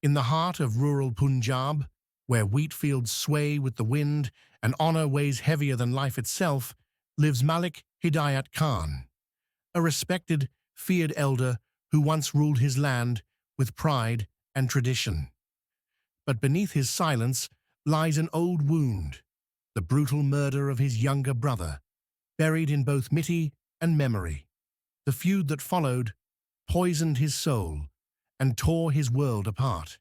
In the heart of rural Punjab, where wheat fields sway with the wind and honor weighs heavier than life itself, lives Malik Hidayat Khan, a respected, feared elder who once ruled his land with pride and tradition. But beneath his silence lies an old wound, the brutal murder of his younger brother, buried in both myth and memory. The feud that followed poisoned his soul and tore his world apart.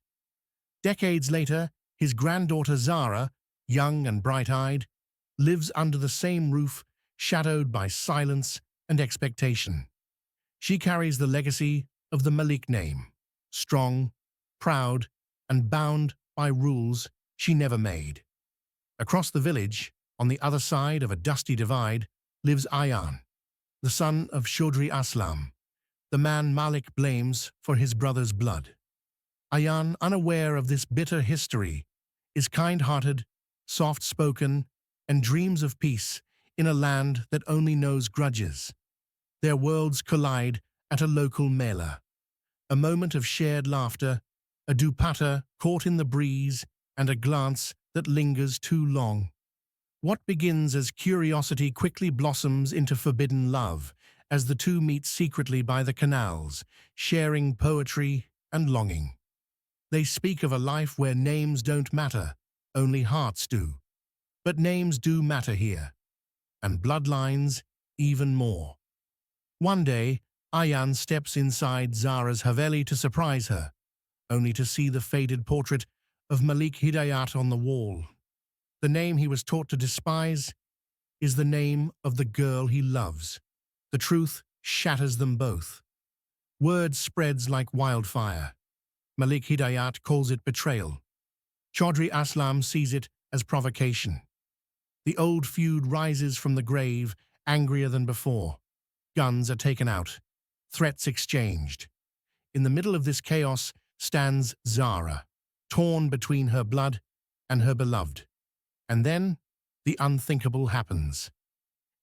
Decades later, his granddaughter Zara, young and bright-eyed, lives under the same roof, shadowed by silence and expectation. She carries the legacy of the Malik name, strong, proud, and bound by rules she never made. Across the village, on the other side of a dusty divide, lives Ayan, the son of Chaudhry Aslam, the man Malik blames for his brother's blood. Ayan, unaware of this bitter history, is kind-hearted, soft-spoken, and dreams of peace in a land that only knows grudges. Their worlds collide at a local mela. A moment of shared laughter, a dupatta caught in the breeze, and a glance that lingers too long. What begins as curiosity quickly blossoms into forbidden love as the two meet secretly by the canals, sharing poetry and longing. They speak of a life where names don't matter, only hearts do. But names do matter here, and bloodlines even more. One day, Ayan steps inside Zara's Haveli to surprise her, only to see the faded portrait of Malik Hidayat on the wall. The name he was taught to despise is the name of the girl he loves. The truth shatters them both. Word spreads like wildfire. Malik Hidayat calls it betrayal. Chaudhry Aslam sees it as provocation. The old feud rises from the grave, angrier than before. Guns are taken out, threats exchanged. In the middle of this chaos stands Zara, torn between her blood and her beloved. And then, the unthinkable happens.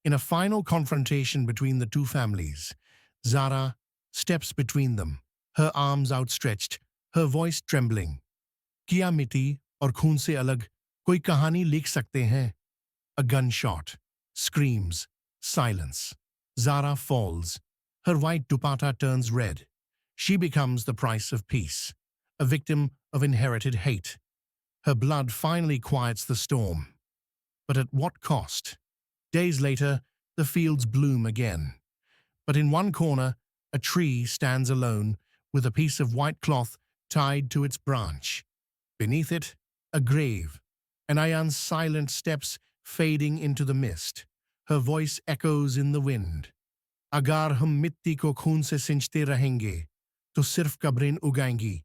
In a final confrontation between the two families, Zara steps between them, her arms outstretched, her voice trembling. Kya miti aur khoon se alag koi kahani likh sakte hain? A gunshot, screams, silence. Zara falls. Her white dupatta turns red. She becomes the price of peace, a victim of inherited hate. Her blood finally quiets the storm. But at what cost? Days later, the fields bloom again. But in one corner, a tree stands alone with a piece of white cloth tied to its branch. Beneath it, a grave, and Ayan's silent steps fading into the mist. Her voice echoes in the wind. Agar hum mitti ko khoon se sinchte rahenge, to sirf kabrin ugayengi.